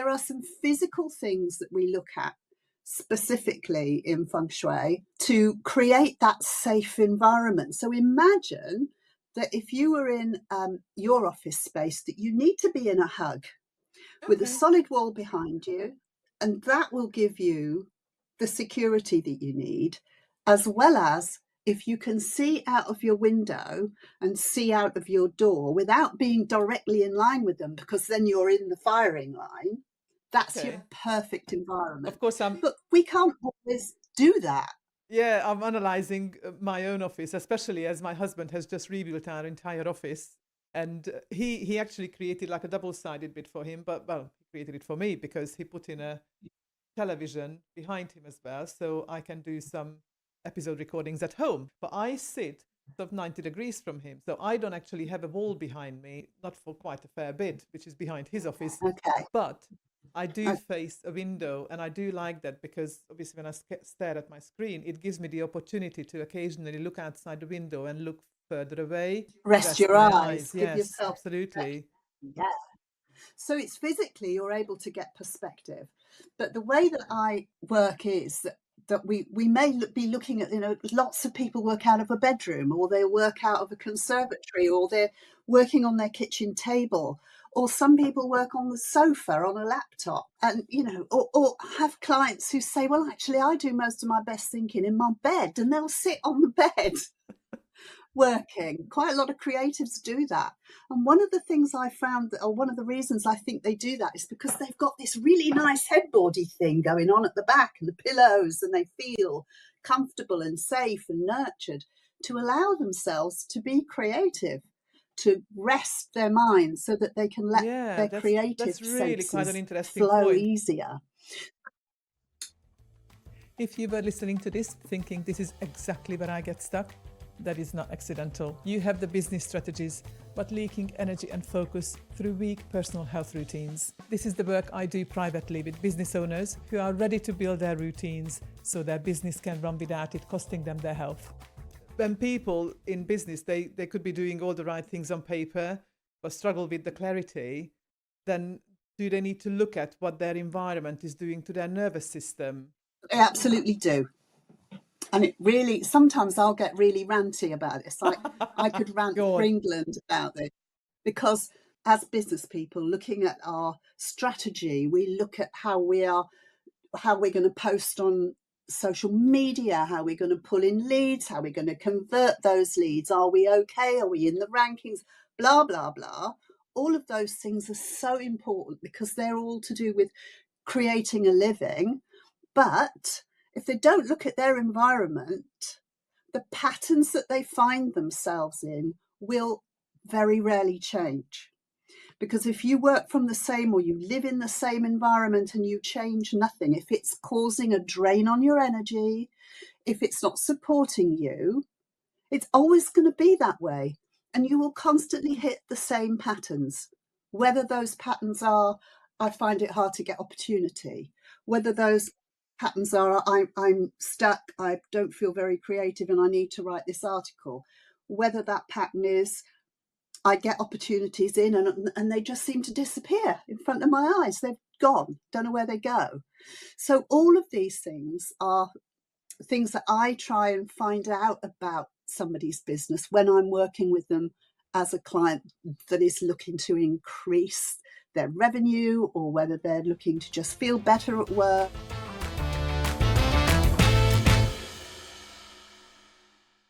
there are some physical things that we look at specifically in Feng Shui to create that safe environment. So imagine that if you were in your office space, that you need to be in a hug with a Okay. solid wall behind you, and that will give you the security that you need, as well as if you can see out of your window and see out of your door without being directly in line with them, because then you're in the firing line. That's your Okay. perfect Of environment. course, But we can't always do that. I'm analyzing my own office, especially as my husband has just rebuilt our entire office. And he actually created like a double-sided bit for him, but well, he created it for me because he put in a television behind him as well, so I can do some episode recordings at home. But I sit sort of 90 degrees from him, so I don't actually have a wall behind me, not for quite a fair bit, which is behind his office. Okay. But I do face a window, and I do like that because obviously when I stare at my screen, it gives me the opportunity to occasionally look outside the window and look further away, Rest rest your my eyes, eyes. give Yes, yourself. absolutely. Yeah. So it's physically you're able to get perspective. But the way that I work is that we may be looking at, lots of people work out of a bedroom, or they work out of a conservatory, or they're working on their kitchen table, or some people work on the sofa on a laptop, and or have clients who say, well, actually I do most of my best thinking in my bed, and they'll sit on the bed working. Quite a lot of creatives do that. And one of the things I found, or one of the reasons I think they do that, is because they've got this really nice headboardy thing going on at the back, and the pillows, and they feel comfortable and safe and nurtured to allow themselves to be creative, to rest their minds so that they can let Yeah, their creative that's really quite an senses interesting flow point. easier. If you were listening to this thinking this is exactly where I get stuck, that is not accidental. You have the business strategies, but leaking energy and focus through weak personal health routines. This is the work I do privately with business owners who are ready to build their routines so their business can run without it costing them their health. When people in business, they could be doing all the right things on paper, but struggle with the clarity, then do they need to look at what their environment is doing to their nervous system? They absolutely do. And it really, sometimes I'll get really ranty about this. I could rant Go for on. England about this, because as business people looking at our strategy, we look at how we're going to post on social media, how we're going to pull in leads, how we're going to convert those leads. Are we okay? Are we in the rankings? Blah, blah, blah. All of those things are so important because they're all to do with creating a living. But if they don't look at their environment, the patterns that they find themselves in will very rarely change. Because if you work from the same, or you live in the same environment and you change nothing, if it's causing a drain on your energy, if it's not supporting you, it's always going to be that way. And you will constantly hit the same patterns. Whether those patterns are, I find it hard to get opportunity, whether those patterns are, I'm stuck, I don't feel very creative and I need to write this article, whether that pattern is, I get opportunities in and they just seem to disappear in front of my eyes. They've gone, don't know where they go. So all of these things are things that I try and find out about somebody's business when I'm working with them as a client that is looking to increase their revenue, or whether they're looking to just feel better at work.